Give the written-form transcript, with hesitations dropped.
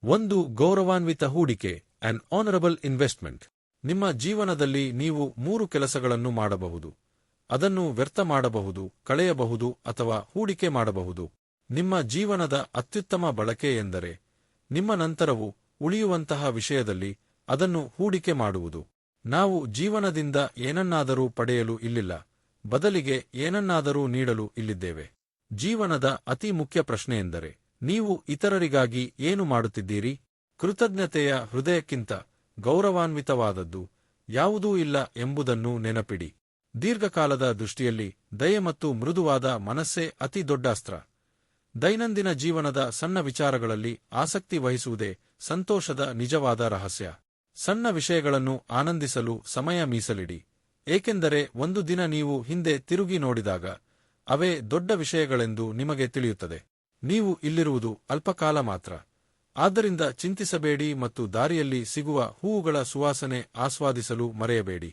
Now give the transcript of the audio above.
ಒಂದು ಗೌರವಾನ್ವಿತ ಹೂಡಿಕೆ, ಆನ್ ಆನರಬಲ್ ಇನ್ವೆಸ್ಟ್ಮೆಂಟ್. ನಿಮ್ಮ ಜೀವನದಲ್ಲಿ ನೀವು 3 ಕೆಲಸಗಳನ್ನು ಮಾಡಬಹುದು. ಅದನ್ನು ವ್ಯರ್ಥ ಮಾಡಬಹುದು, ಕಳೆಯಬಹುದು ಅಥವಾ ಹೂಡಿಕೆ ಮಾಡಬಹುದು. ನಿಮ್ಮ ಜೀವನದ ಅತ್ಯುತ್ತಮ ಬಳಕೆ ಎಂದರೆ ನಿಮ್ಮ ನಂತರವೂ ಉಳಿಯುವಂತಹ ವಿಷಯದಲ್ಲಿ ಅದನ್ನು ಹೂಡಿಕೆ ಮಾಡುವುದು. ನಾವು ಜೀವನದಿಂದ ಏನನ್ನಾದರೂ ಪಡೆಯಲು ಇಲ್ಲಿಲ್ಲ, ಬದಲಿಗೆ ಏನನ್ನಾದರೂ ನೀಡಲು ಇಲ್ಲಿದ್ದೇವೆ. ಜೀವನದ ಅತಿ ಮುಖ್ಯ ಪ್ರಶ್ನೆಯೆಂದರೆ, ನೀವು ಇತರರಿಗಾಗಿ ಏನು ಮಾಡುತ್ತಿದ್ದೀರಿ? ಕೃತಜ್ಞತೆಯ ಹೃದಯಕ್ಕಿಂತ ಗೌರವಾನ್ವಿತವಾದದ್ದು ಯಾವುದೂ ಇಲ್ಲ ಎಂಬುದನ್ನು ನೆನಪಿಡಿ. ದೀರ್ಘಕಾಲದ ದೃಷ್ಟಿಯಲ್ಲಿ ದಯೆ ಮತ್ತು ಮೃದುವಾದ ಮನಸ್ಸೇ ಅತಿ ದೊಡ್ಡ ಅಸ್ತ್ರ. ದೈನಂದಿನ ಜೀವನದ ಸಣ್ಣ ವಿಚಾರಗಳಲ್ಲಿ ಆಸಕ್ತಿ ವಹಿಸುವುದೇ ಸಂತೋಷದ ನಿಜವಾದ ರಹಸ್ಯ. ಸಣ್ಣ ವಿಷಯಗಳನ್ನು ಆನಂದಿಸಲು ಸಮಯ ಮೀಸಲಿಡಿ, ಏಕೆಂದರೆ ಒಂದು ದಿನ ನೀವು ಹಿಂದೆ ತಿರುಗಿ ನೋಡಿದಾಗ ಅವೇ ದೊಡ್ಡ ವಿಷಯಗಳೆಂದು ನಿಮಗೆ ತಿಳಿಯುತ್ತದೆ. ನೀವು ಇಲ್ಲಿರುವುದು ಅಲ್ಪಕಾಲ ಮಾತ್ರ. ಆದ್ದರಿಂದ ಚಿಂತಿಸಬೇಡಿ ಮತ್ತು ದಾರಿಯಲ್ಲಿ ಸಿಗುವ ಹೂವುಗಳ ಸುವಾಸನೆ ಆಸ್ವಾದಿಸಲು ಮರೆಯಬೇಡಿ.